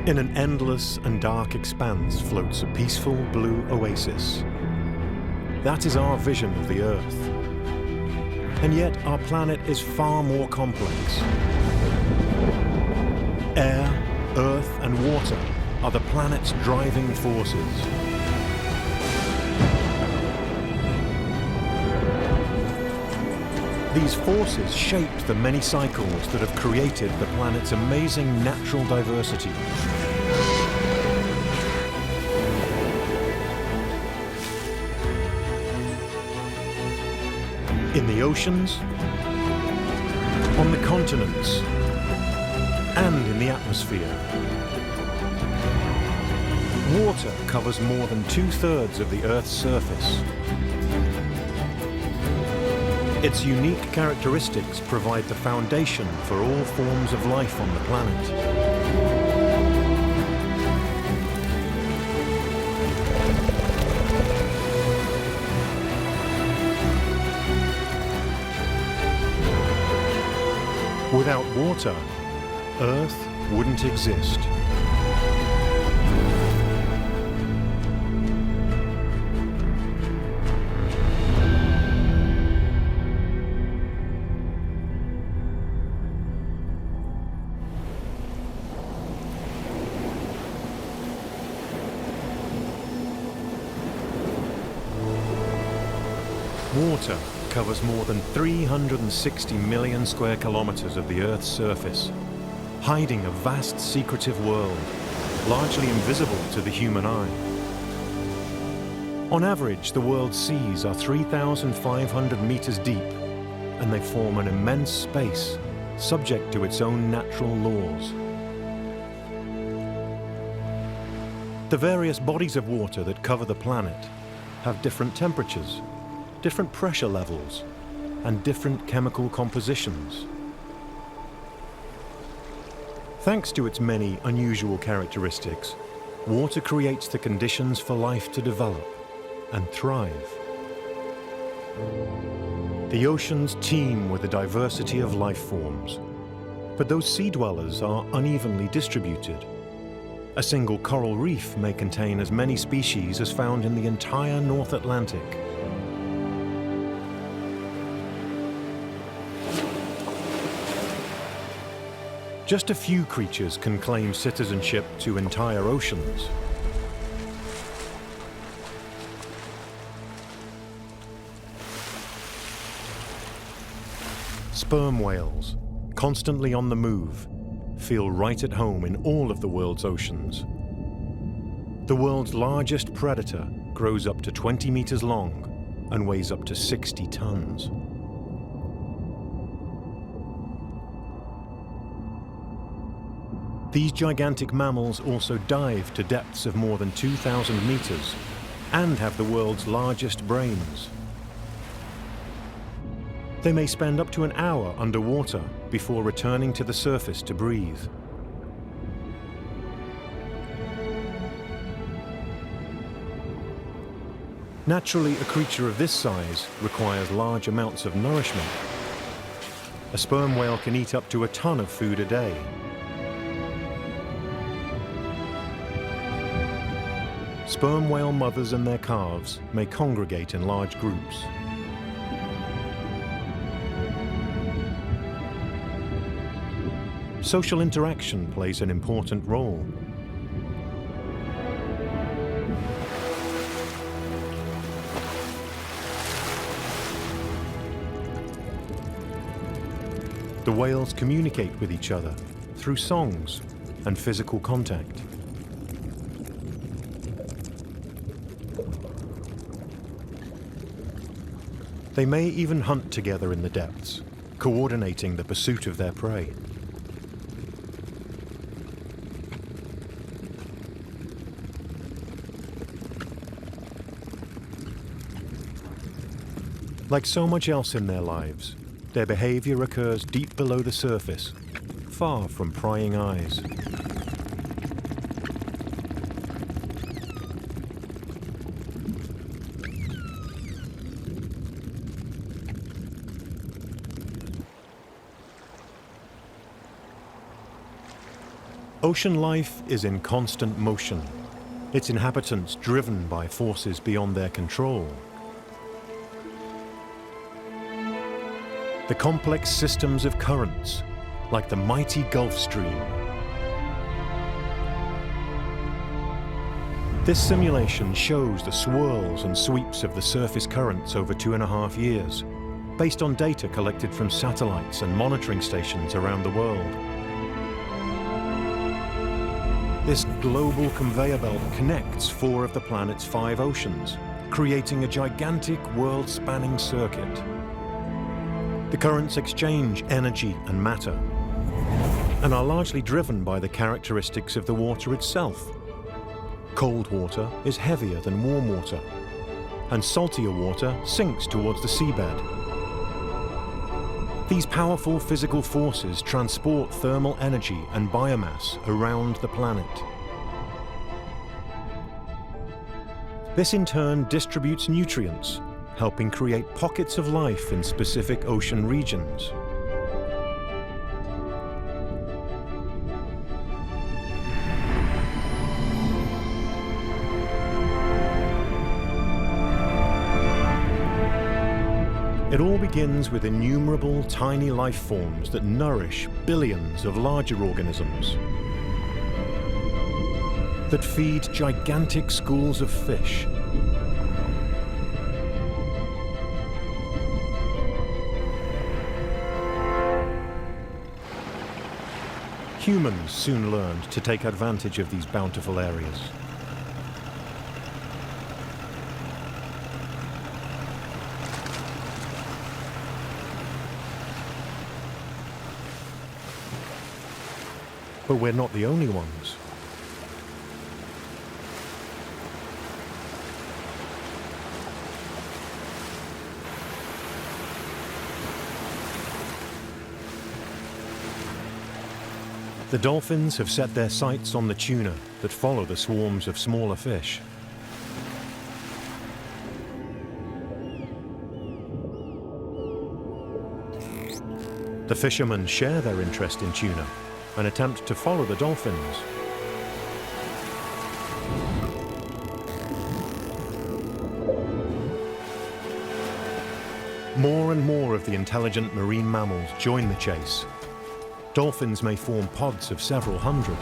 In an endless and dark expanse floats a peaceful blue oasis. That is our vision of the Earth. And yet our planet is far more complex. Air, earth, and water are the planet's driving forces. These forces shape the many cycles that have created the planet's amazing natural diversity. In the oceans, on the continents, and in the atmosphere. Water covers more than 2/3 of the Earth's surface. Its unique characteristics provide the foundation for all forms of life on the planet. Without water, Earth wouldn't exist. Water covers more than 360 million square kilometers of the Earth's surface, hiding a vast secretive world, largely invisible to the human eye. On average, the world's seas are 3,500 meters deep, and they form an immense space, subject to its own natural laws. The various bodies of water that cover the planet have different temperatures, different pressure levels, and different chemical compositions. Thanks to its many unusual characteristics, water creates the conditions for life to develop and thrive. The oceans teem with a diversity of life forms, but those sea dwellers are unevenly distributed. A single coral reef may contain as many species as found in the entire North Atlantic. Just a few creatures can claim citizenship to entire oceans. Sperm whales, constantly on the move, feel right at home in all of the world's oceans. The world's largest predator grows up to 20 meters long and weighs up to 60 tons. These gigantic mammals also dive to depths of more than 2,000 meters and have the world's largest brains. They may spend up to an hour underwater before returning to the surface to breathe. Naturally, a creature of this size requires large amounts of nourishment. A sperm whale can eat up to a ton of food a day. Sperm whale mothers and their calves may congregate in large groups. Social interaction plays an important role. The whales communicate with each other through songs and physical contact. They may even hunt together in the depths, coordinating the pursuit of their prey. Like so much else in their lives, their behavior occurs deep below the surface, far from prying eyes. Ocean life is in constant motion, its inhabitants driven by forces beyond their control. The complex systems of currents, like the mighty Gulf Stream. This simulation shows the swirls and sweeps of the surface currents over 2.5 years, based on data collected from satellites and monitoring stations around the world. This global conveyor belt connects 4 of the planet's 5 oceans, creating a gigantic world-spanning circuit. The currents exchange energy and matter, and are largely driven by the characteristics of the water itself. Cold water is heavier than warm water, and saltier water sinks towards the seabed. These powerful physical forces transport thermal energy and biomass around the planet. This in turn distributes nutrients, helping create pockets of life in specific ocean regions. It all begins with innumerable tiny life forms that nourish billions of larger organisms, that feed gigantic schools of fish, humans soon learned to take advantage of these bountiful areas. But we're not the only ones. The dolphins have set their sights on the tuna that follow the swarms of smaller fish. The fishermen share their interest in tuna and attempt to follow the dolphins. More and more of the intelligent marine mammals join the chase. Dolphins may form pods of several hundred.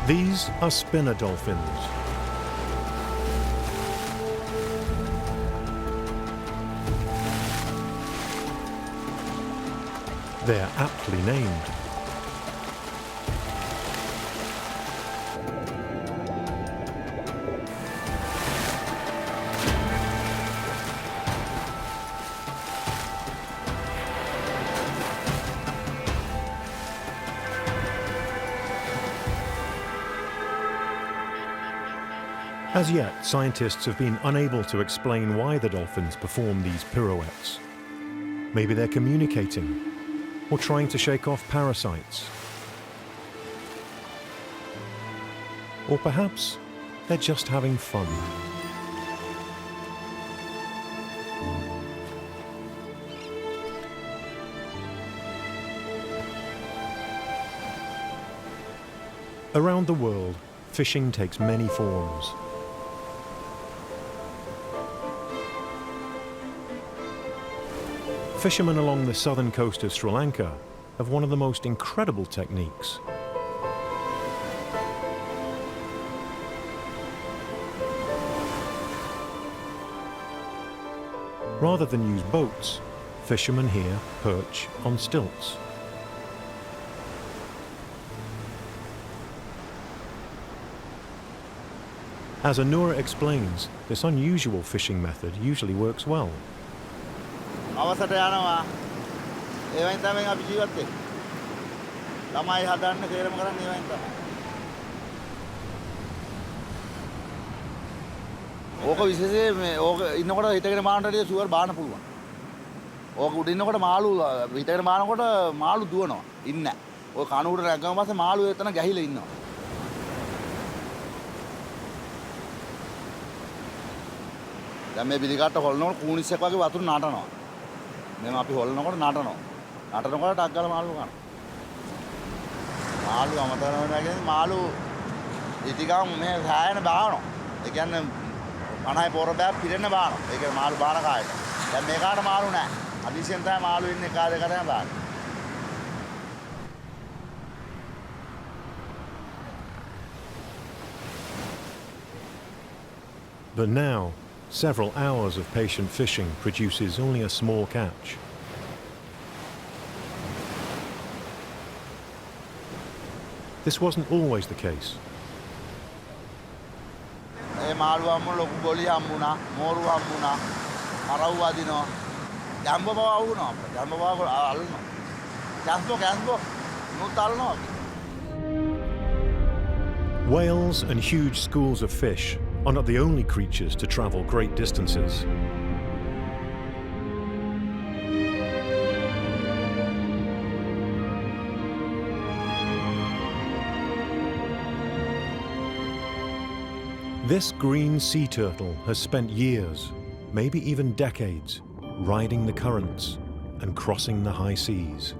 These are spinner dolphins. They are aptly named. As yet, scientists have been unable to explain why the dolphins perform these pirouettes. Maybe they're communicating, or trying to shake off parasites. Or perhaps they're just having fun. Around the world, fishing takes many forms. Fishermen along the southern coast of Sri Lanka have one of the most incredible techniques. Rather than use boats, fishermen here perch on stilts. As Anura explains, this unusual fishing method usually works well. අවසට යනවා ඒවෙන් තමයි අපි ජීවත් වෙන්නේ ළමයි හදන්න තේරම කරන්නේ ඒවෙන් තමයි ඕක විශේෂයෙන් මේ ඕක ඉන්නකොට හිටගෙන බානට ෂුවර් බාන්න පුළුවන්. ඕක උඩ ඉන්නකොට මාළු හිටගෙන බානකොට මාළු දුවනවා. ඉන්නේ නැහැ. ඔය කණුවට රැග්ගම පස්සේ මාළු එතන ගැහිලා ඉන්නවා. දැන් මේ පිළිකාට හොල්නකොට කූනිස්සෙක් වගේ වතුර නටනවා. මෙහෙම අපි හොල්නකොට නටනවා. නටනකොට ටක් ගාලා මාළු කනවා. මාළු අමතරව නැගෙන මාළු ඉතිගම් මේ සෑයන බානවා. ඒ කියන්නේ 50 පොර බෑ පිරෙන්න බානවා. ඒ කියන්නේ මාළු බාන කායට. දැන් මේකාට මාළු නැහැ. අදිසියෙන් තමයි මාළු ඉන්නේ කාද කරගෙන බාන්නේ. But now, several hours of patient fishing produces only a small catch. This wasn't always the case. ඒ මාළු හම්බුන ලොකු ගොලි හම්බුණා, මෝරු හම්බුණා, අරව් වදිනවා. ජම්බෝ බව වුණා. ජම්බෝ බව අල්ලනවා. ජම්බෝ නුත් අල්ලනවා. Whales and huge schools of fish are not the only creatures to travel great distances. This green sea turtle has spent years, maybe even decades, riding the currents and crossing the high seas.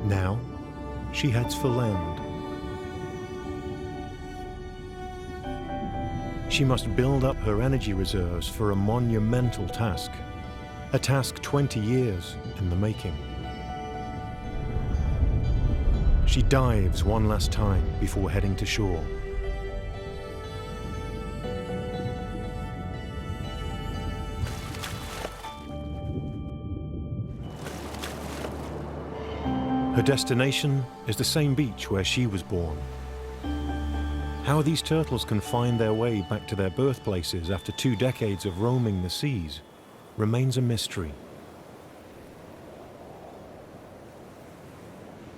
Now, she heads for land. She must build up her energy reserves for a monumental task. A task 20 years in the making. She dives one last time before heading to shore. Her destination is the same beach where she was born. How these turtles can find their way back to their birthplaces after 2 decades of roaming the seas remains a mystery.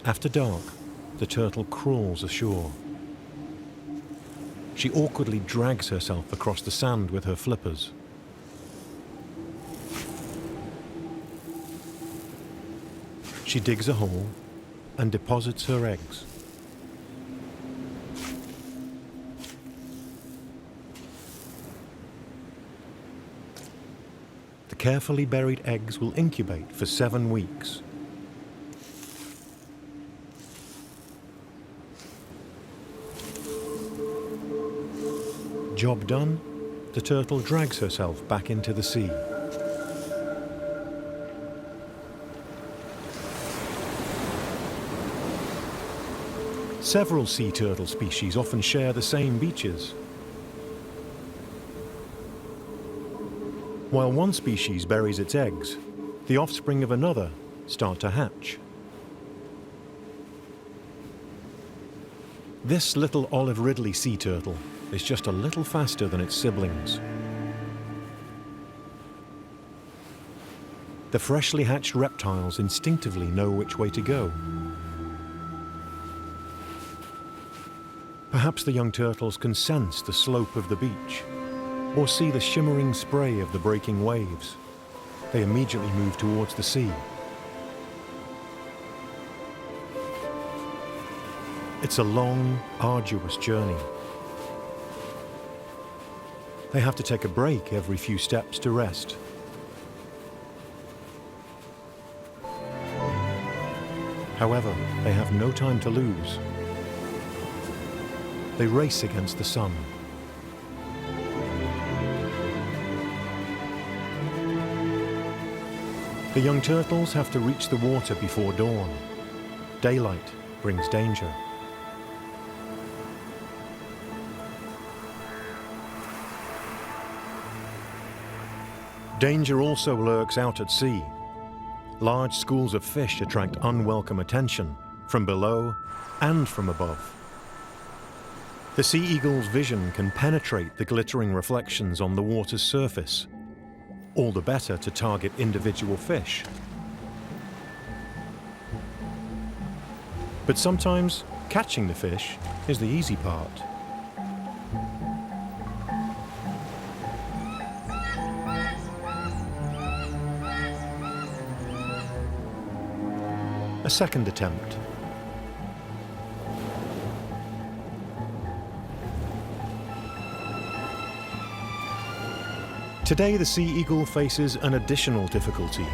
After dark, the turtle crawls ashore. She awkwardly drags herself across the sand with her flippers. She digs a hole and deposits her eggs. The carefully buried eggs will incubate for 7 weeks. Job done, the turtle drags herself back into the sea. Several sea turtle species often share the same beaches. While one species buries its eggs, the offspring of another start to hatch. This little olive ridley sea turtle is just a little faster than its siblings. The freshly hatched reptiles instinctively know which way to go. Perhaps the young turtles can sense the slope of the beach or see the shimmering spray of the breaking waves. They immediately move towards the sea. It's a long, arduous journey. They have to take a break every few steps to rest. However, they have no time to lose. They race against the sun. The young turtles have to reach the water before dawn. Daylight brings danger. Danger also lurks out at sea. Large schools of fish attract unwelcome attention from below and from above. The sea eagle's vision can penetrate the glittering reflections on the water's surface, all the better to target individual fish, But sometimes catching the fish is the easy part. A second attempt. Today, the sea eagle faces an additional difficulty.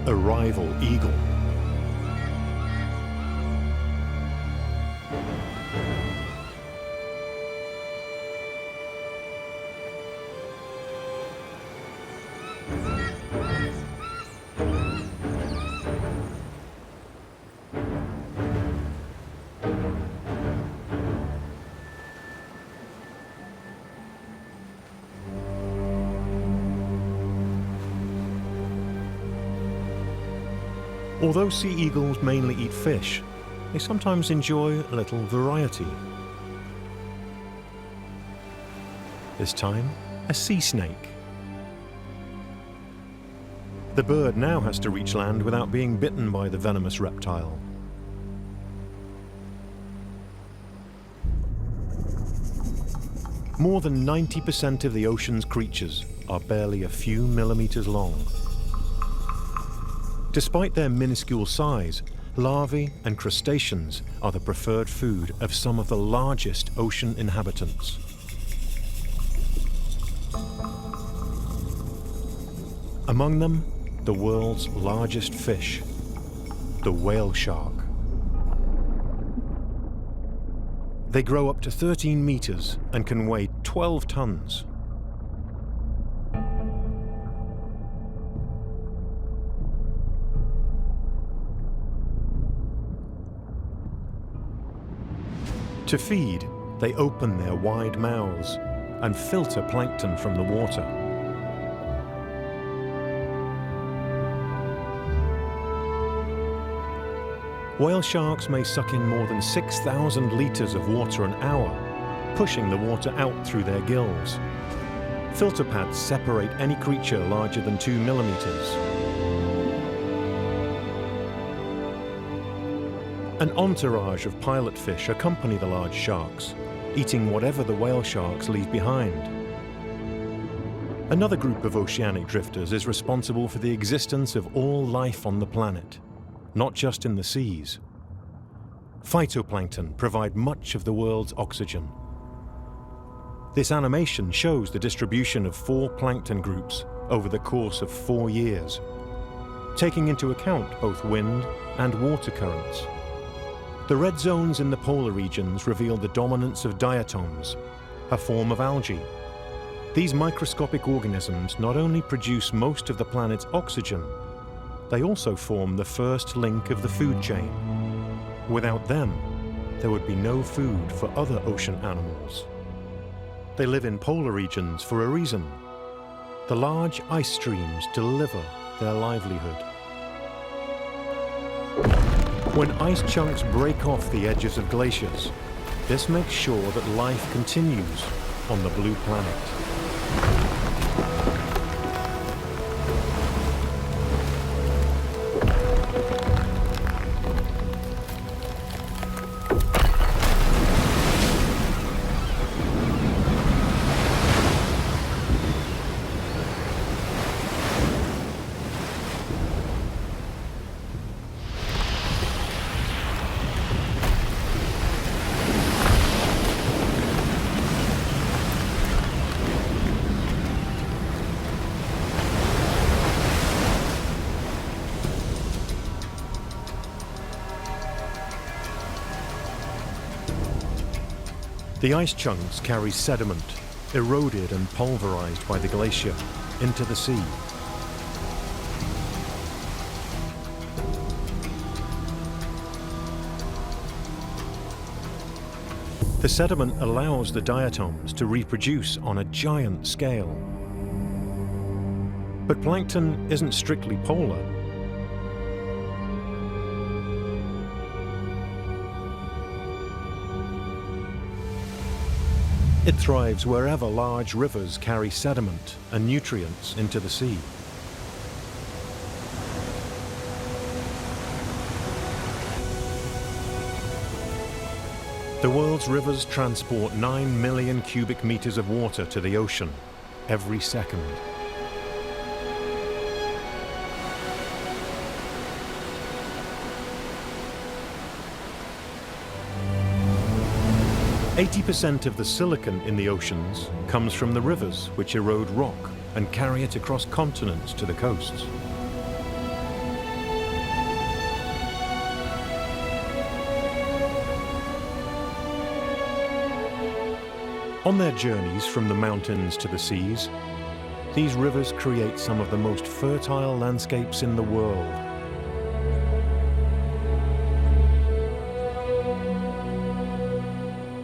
A rival eagle. Although sea eagles mainly eat fish, they sometimes enjoy a little variety. This time, a sea snake. The bird now has to reach land without being bitten by the venomous reptile. More than 90% of the ocean's creatures are barely a few millimeters long. Despite their minuscule size, larvae and crustaceans are the preferred food of some of the largest ocean inhabitants. Among them, the world's largest fish, the whale shark. They grow up to 13 meters and can weigh 12 tons. To feed, they open their wide mouths and filter plankton from the water. Whale sharks may suck in more than 6,000 liters of water an hour, pushing the water out through their gills. Filter pads separate any creature larger than 2 millimeters. An entourage of pilot fish accompany the large sharks, eating whatever the whale sharks leave behind. Another group of oceanic drifters is responsible for the existence of all life on the planet, not just in the seas. Phytoplankton provide much of the world's oxygen. This animation shows the distribution of 4 plankton groups over the course of 4 years, taking into account both wind and water currents. The red zones in the polar regions reveal the dominance of diatoms, a form of algae. These microscopic organisms not only produce most of the planet's oxygen, they also form the first link of the food chain. Without them, there would be no food for other ocean animals. They live in polar regions for a reason. The large ice streams deliver their livelihood. When ice chunks break off the edges of glaciers, this makes sure that life continues on the blue planet. The ice chunks carry sediment, eroded and pulverized by the glacier, into the sea. The sediment allows the diatoms to reproduce on a giant scale. But plankton isn't strictly polar. It thrives wherever large rivers carry sediment and nutrients into the sea. The world's rivers transport 9 million cubic meters of water to the ocean every second. "80% of the silicon in the oceans comes from the rivers, which erode rock and carry it across continents to the coasts. On their journeys from the mountains to the seas, these rivers create some of the most fertile landscapes in the world.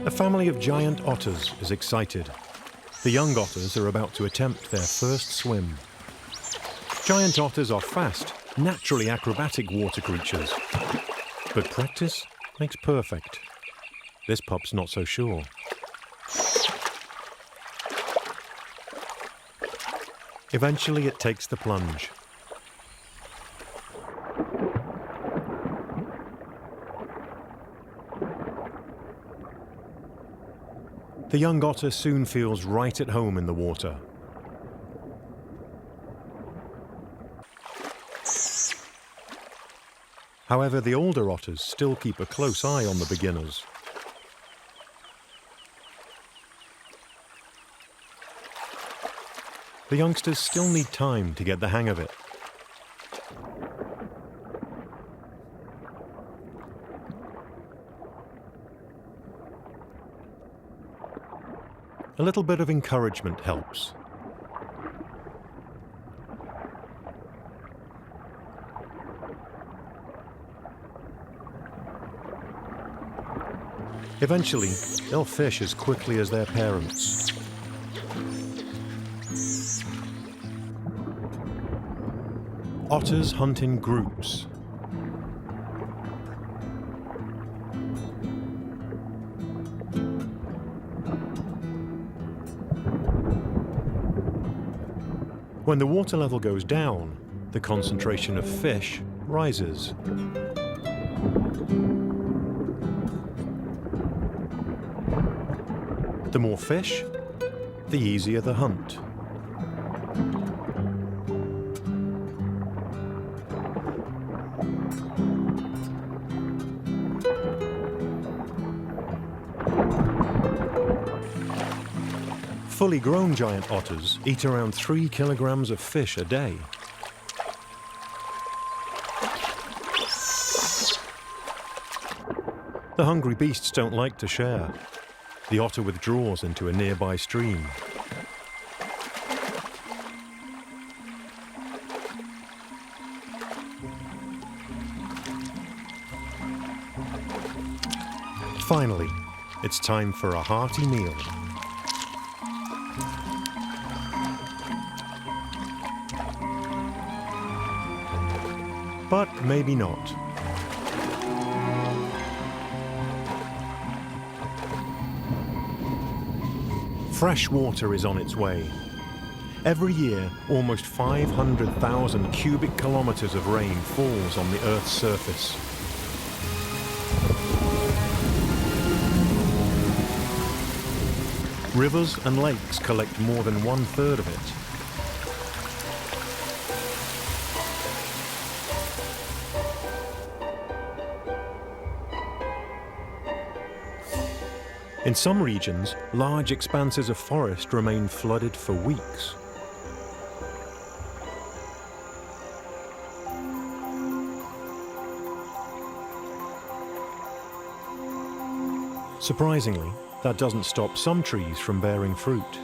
A family of giant otters is excited. The young otters are about to attempt their first swim. Giant otters are fast, naturally acrobatic water creatures. But practice makes perfect. This pup's not so sure. Eventually it takes the plunge. The young otter soon feels right at home in the water. However, the older otters still keep a close eye on the beginners. The youngsters still need time to get the hang of it. A little bit of encouragement helps. Eventually, they'll fish as quickly as their parents. Otters hunt in groups. When the water level goes down, the concentration of fish rises. The more fish, the easier the hunt. Fully grown giant otters eat around 3 kilograms of fish a day. The hungry beasts don't like to share. The otter withdraws into a nearby stream. Finally, it's time for a hearty meal. But maybe not. Fresh water is on its way. Every year, almost 500,000 cubic kilometers of rain falls on the Earth's surface. Rivers and lakes collect more than 1/3 of it. In some regions, large expanses of forest remain flooded for weeks. Surprisingly, that doesn't stop some trees from bearing fruit.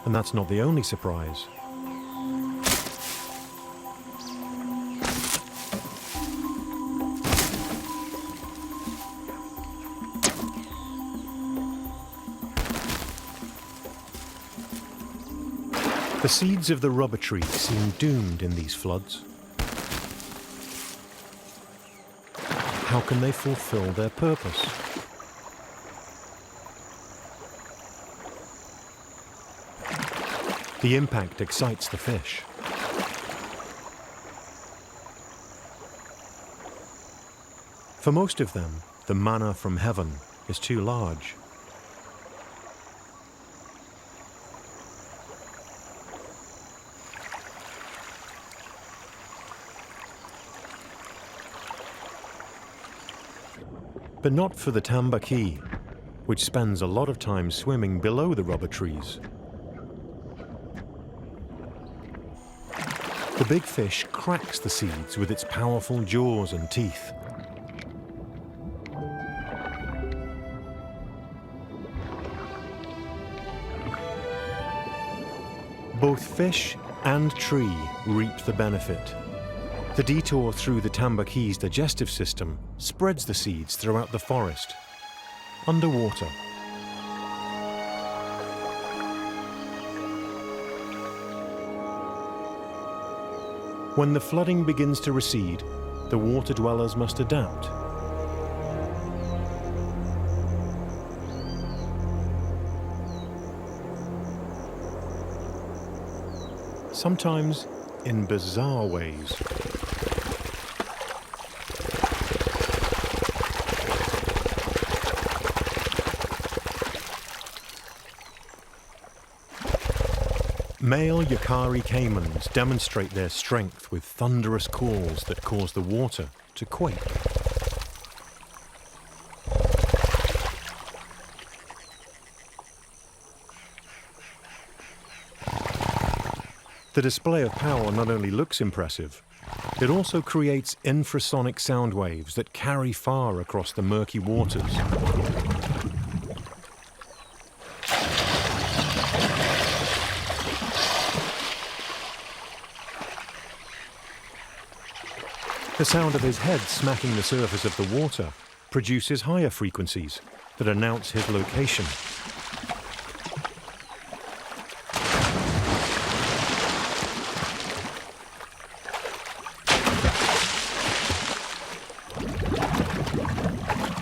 And that's not the only surprise. The seeds of the rubber tree seem doomed in these floods. How can they fulfill their purpose? The impact excites the fish. For most of them, the manna from heaven is too large. But not for the tambaqui, which spends a lot of time swimming below the rubber trees. The big fish cracks the seeds with its powerful jaws and teeth. Both fish and tree reap the benefit. The detour through the tambaqui's digestive system spreads the seeds throughout the forest, underwater. When the flooding begins to recede, the water dwellers must adapt. Sometimes in bizarre ways. Male Yukari caimans demonstrate their strength with thunderous calls that cause the water to quake. The display of power not only looks impressive, it also creates infrasonic sound waves that carry far across the murky waters. The sound of his head smacking the surface of the water produces higher frequencies that announce his location.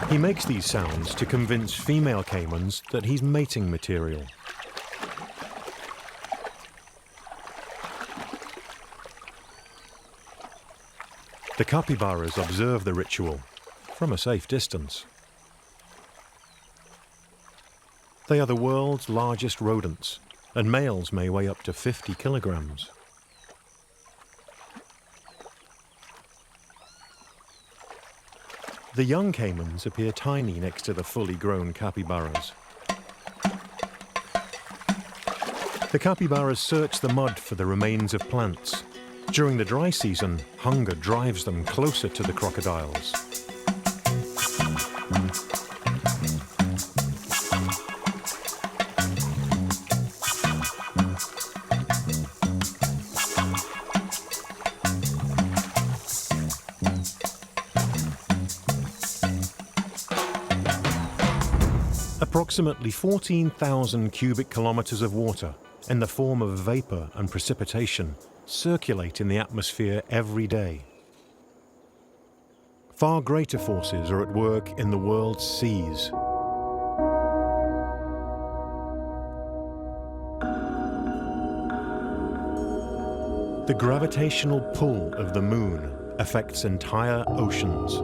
He makes these sounds to convince female caimans that he's mating material. The capybaras observe the ritual from a safe distance. They are the world's largest rodents, and males may weigh up to 50 kilograms. The young caimans appear tiny next to the fully grown capybaras. The capybaras search the mud for the remains of plants. During the dry season, hunger drives them closer to the crocodiles. Approximately 14,000 cubic kilometers of water, in the form of vapor and precipitation, circulate in the atmosphere every day. Far greater forces are at work in the world's seas. The gravitational pull of the moon affects entire oceans.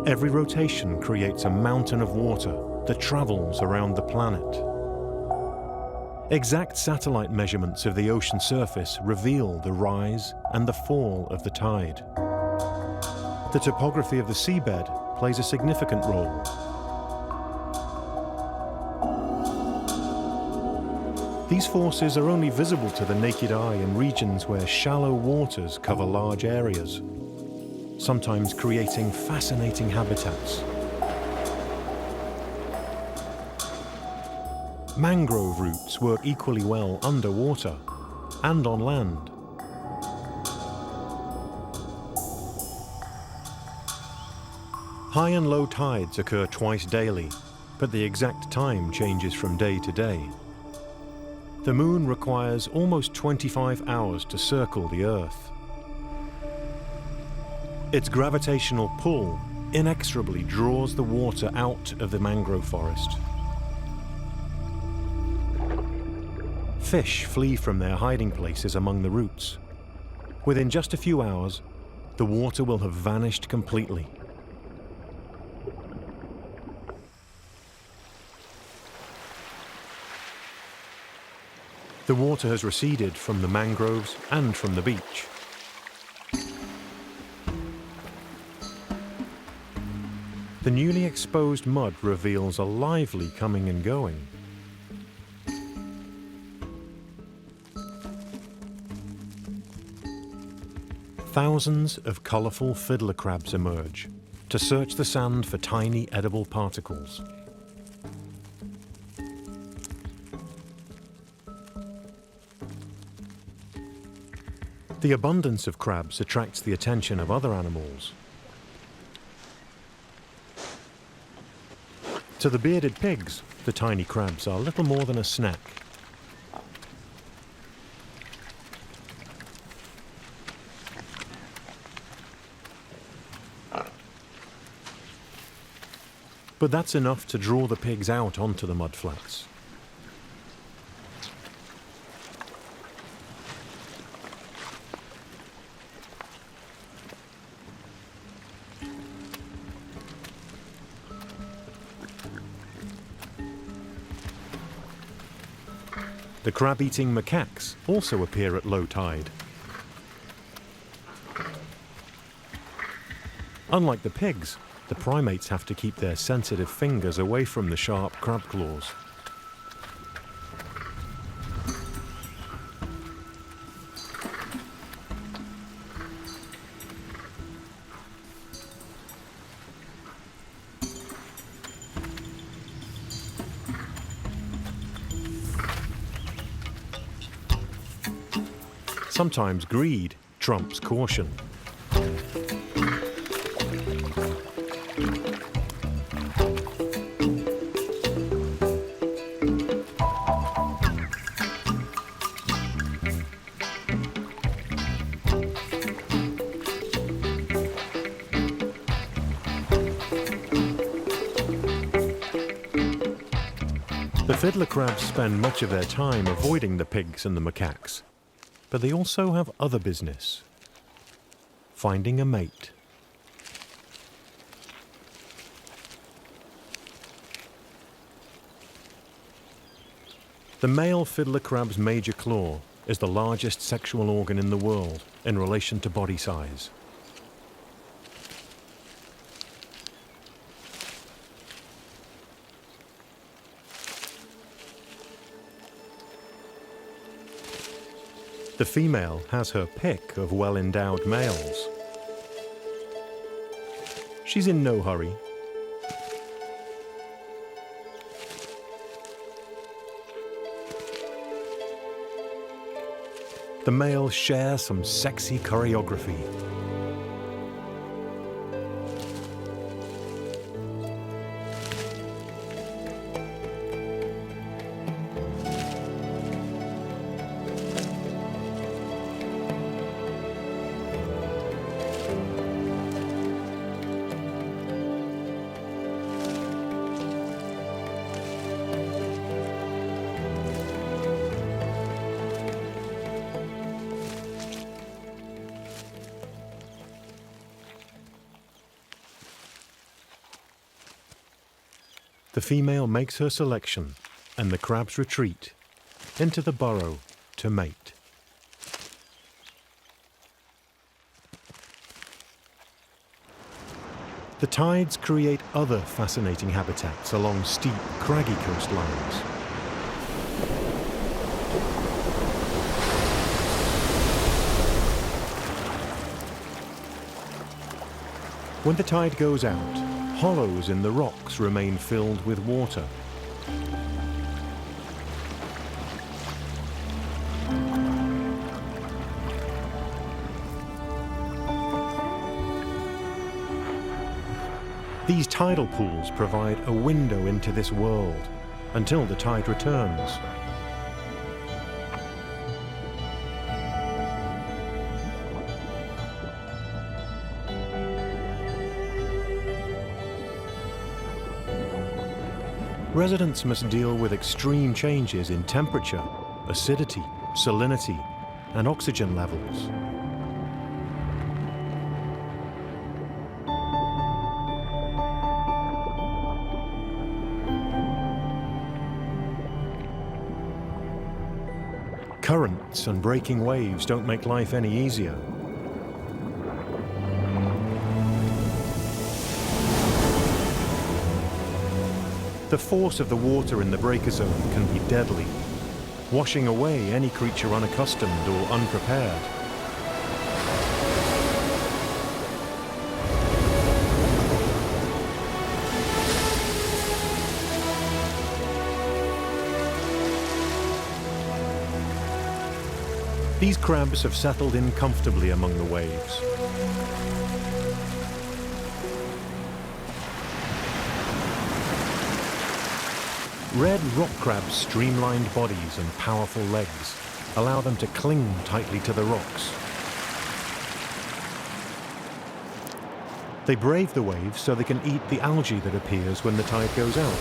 Every rotation creates a mountain of water that travels around the planet. Exact satellite measurements of the ocean surface reveal the rise and the fall of the tide. The topography of the seabed plays a significant role. These forces are only visible to the naked eye in regions where shallow waters cover large areas, sometimes creating fascinating habitats. Mangrove roots work equally well underwater and on land. High and low tides occur twice daily, but the exact time changes from day to day. The moon requires almost 25 hours to circle the Earth. Its gravitational pull inexorably draws the water out of the mangrove forest. fish flee from their hiding places among the roots. Within just a few hours, the water will have vanished completely. The water has receded from the mangroves and from the beach. The newly exposed mud reveals a lively coming and going. Thousands of colourful fiddler crabs emerge to search the sand for tiny edible particles. The abundance of crabs attracts the attention of other animals. To the bearded pigs, the tiny crabs are little more than a snack. But that's enough to draw the pigs out onto the mudflats. The crab-eating macaques also appear at low tide. Unlike the pigs, the primates have to keep their sensitive fingers away from the sharp crab claws. Sometimes greed trumps caution. The fiddler crabs spend much of their time avoiding the pigs and the macaques, but they also have other business: finding a mate. The male fiddler crab's major claw is the largest sexual organ in the world in relation to body size. The female has her pick of well-endowed males. She's in no hurry. The males share some sexy choreography. The female makes her selection, and the crabs retreat into the burrow to mate. The tides create other fascinating habitats along steep, craggy coastlines. When the tide goes out, hollows in the rocks remain filled with water. These tidal pools provide a window into this world until the tide returns. Residents must deal with extreme changes in temperature acidity, salinity, and oxygen levels. Currents and breaking waves don't make life any easier. The force of the water in the breaker zone can be deadly, washing away any creature unaccustomed or unprepared. These crabs have settled in comfortably among the waves. Red rock crabs' streamlined bodies and powerful legs allow them to cling tightly to the rocks. They brave the waves so they can eat the algae that appears when the tide goes out.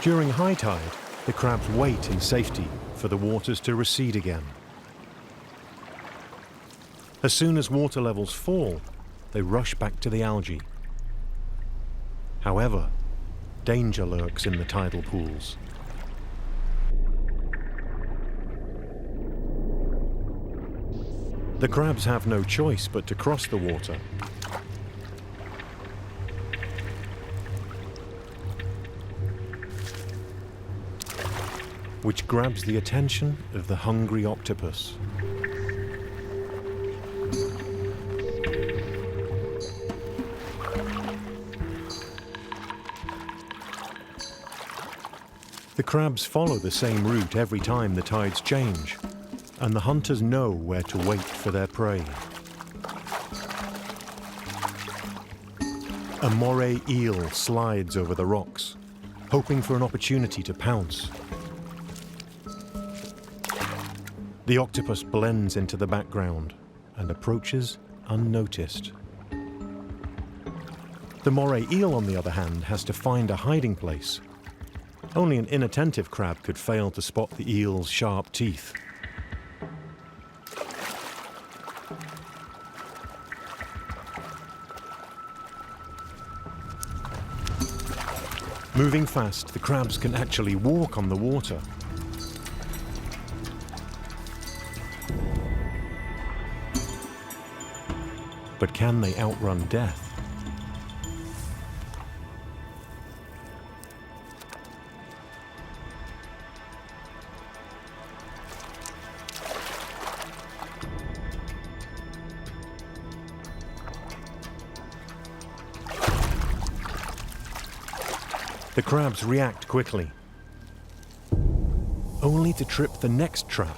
During high tide, the crabs wait in safety for the waters to recede again. As soon as water levels fall, they rush back to the algae. However, danger lurks in the tidal pools. The crabs have no choice but to cross the water. Which grabs the attention of the hungry octopus. The crabs follow the same route every time the tides change, and the hunters know where to wait for their prey. A moray eel slides over the rocks, hoping for an opportunity to pounce. The octopus blends into the background and approaches unnoticed. The moray eel, on the other hand, has to find a hiding place. Only an inattentive crab could fail to spot the eel's sharp teeth. Moving fast, the crabs can actually walk on the water. But can they outrun death? The crabs react quickly, only to trip the next trap.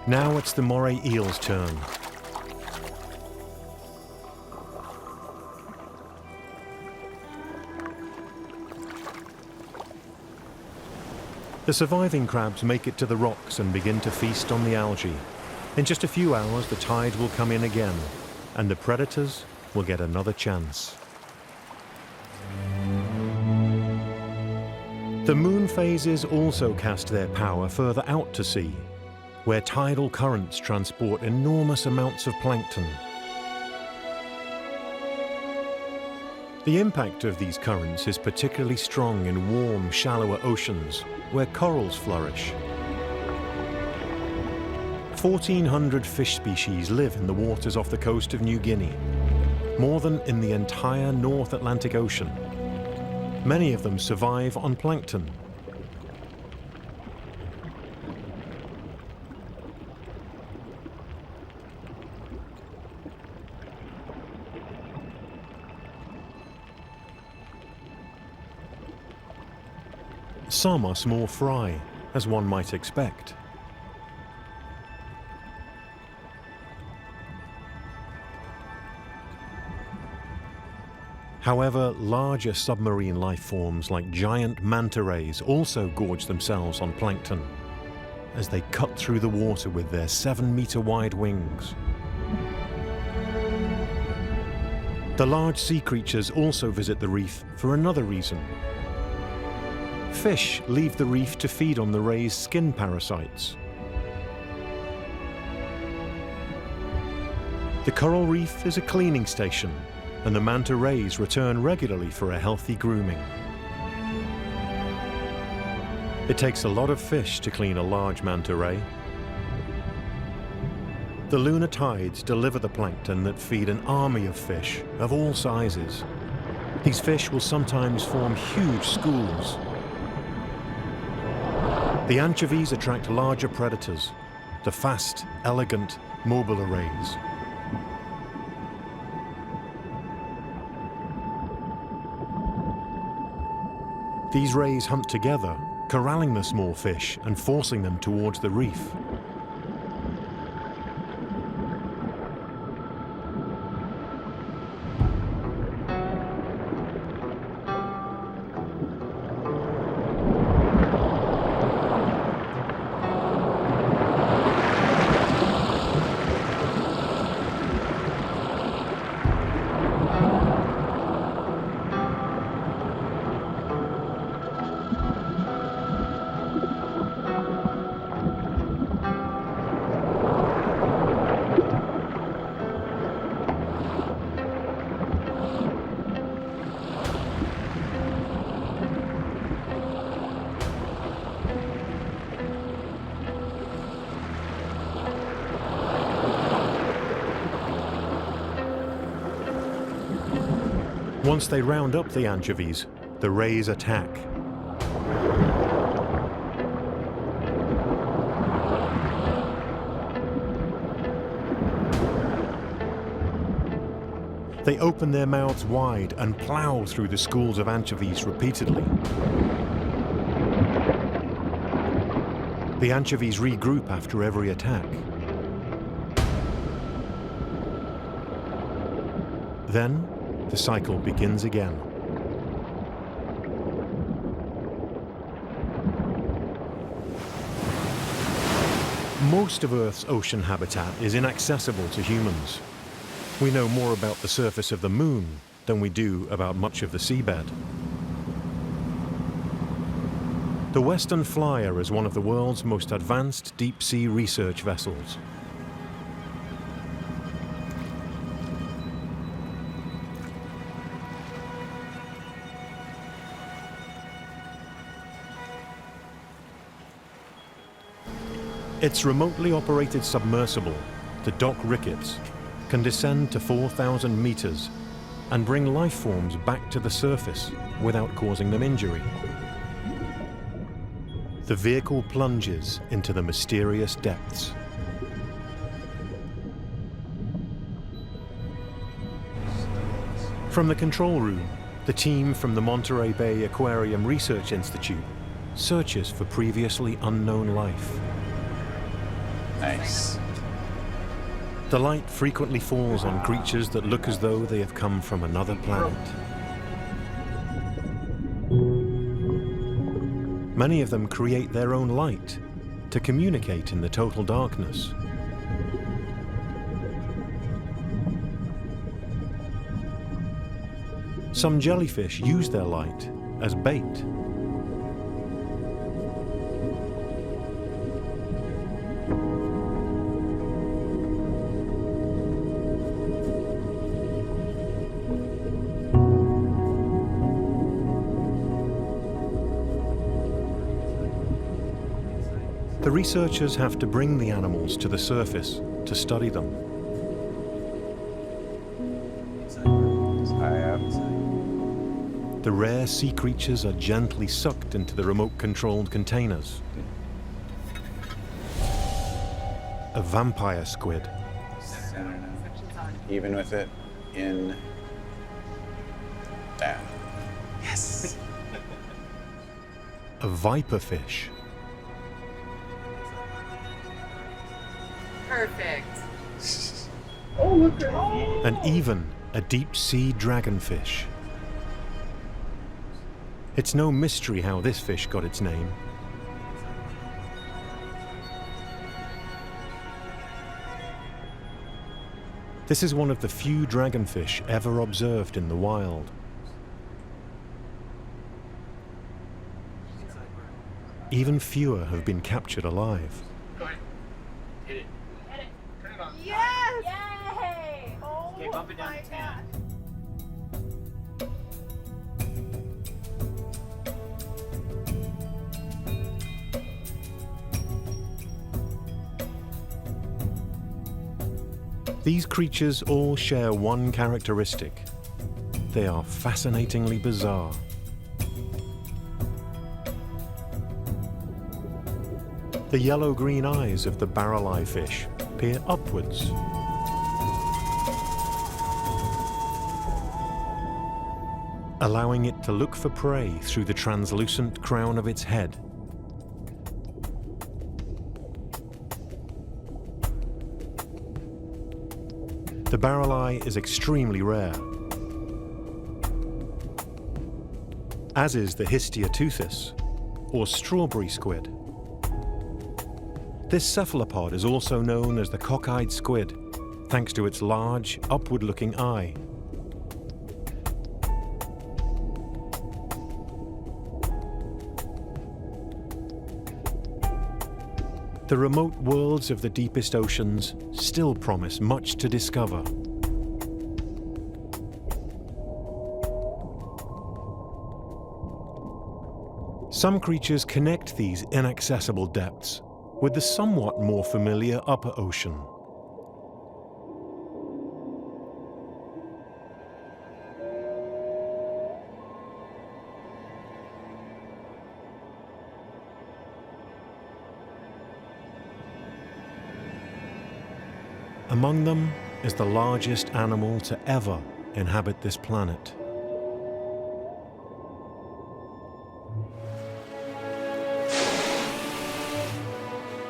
Now it's the moray eel's turn. The surviving crabs make it to the rocks and begin to feast on the algae. In just a few hours, the tide will come in again, and the predators will get another chance. The moon phases also cast their power further out to sea, where tidal currents transport enormous amounts of plankton. The impact of these currents is particularly strong in warm, shallower oceans, where corals flourish. 1,400 fish species live in the waters off the coast of New Guinea, more than in the entire North Atlantic Ocean. Many of them survive on plankton. Some are small fry, as one might expect. However, larger submarine life forms like giant manta rays also gorge themselves on plankton as they cut through the water with their 7-meter-wide wings. The large sea creatures also visit the reef for another reason. Fish leave the reef to feed on the rays' skin parasites. The coral reef is a cleaning station, and the manta rays return regularly for a healthy grooming. It takes a lot of fish to clean a large manta ray. The lunar tides deliver the plankton that feed an army of fish of all sizes. These fish will sometimes form huge schools. The anchovies attract larger predators, the fast, elegant, mobile rays. These rays hunt together, corralling the small fish and forcing them towards the reef. Once they round up the anchovies, the rays attack. They open their mouths wide and plow through the schools of anchovies repeatedly. The anchovies regroup after every attack. Then, the cycle begins again. Most of Earth's ocean habitat is inaccessible to humans. We know more about the surface of the Moon than we do about much of the seabed. The Western Flyer is one of the world's most advanced deep-sea research vessels. Its remotely operated submersible, the Dock Ricketts, can descend to 4,000 meters and bring life forms back to the surface without causing them injury. The vehicle plunges into the mysterious depths. From the control room, the team from the Monterey Bay Aquarium Research Institute searches for previously unknown life. Nice. The light frequently falls on creatures that look as though they have come from another planet. Many of them create their own light to communicate in the total darkness. Some jellyfish use their light as bait. The researchers have to bring the animals to the surface to study them. The rare sea creatures are gently sucked into the remote-controlled containers. A vampire squid. Even with it in that. Yes. A viperfish. Perfect. And even a deep-sea dragonfish. It's no mystery how this fish got its name. This is one of the few dragonfish ever observed in the wild. Even fewer have been captured alive. Go ahead. Hit it. Hit it. Turn it on. Yes! Yay! Oh Okay, bump it down my to 10. God. These creatures all share one characteristic. They are fascinatingly bizarre. The yellow-green eyes of the barrel-eye fish peer upwards. Allowing it to look for prey through the translucent crown of its head. The barrel eye is extremely rare, as is the Histioteuthis, or strawberry squid. This cephalopod is also known as the cockeyed squid, thanks to its large, upward-looking eye. The remote worlds of the deepest oceans still promise much to discover. Some creatures connect these inaccessible depths with the somewhat more familiar upper ocean. Among them is the largest animal to ever inhabit this planet.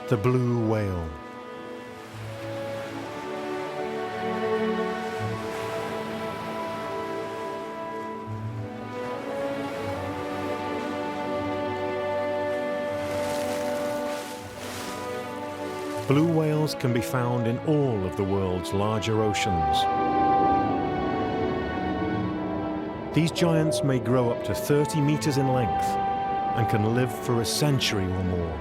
The blue whale. Blue whales can be found in all of the world's larger oceans. These giants may grow up to 30 meters in length and can live for a century or more.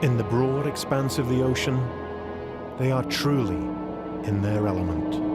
In the broad expanse of the ocean, they are truly in their element.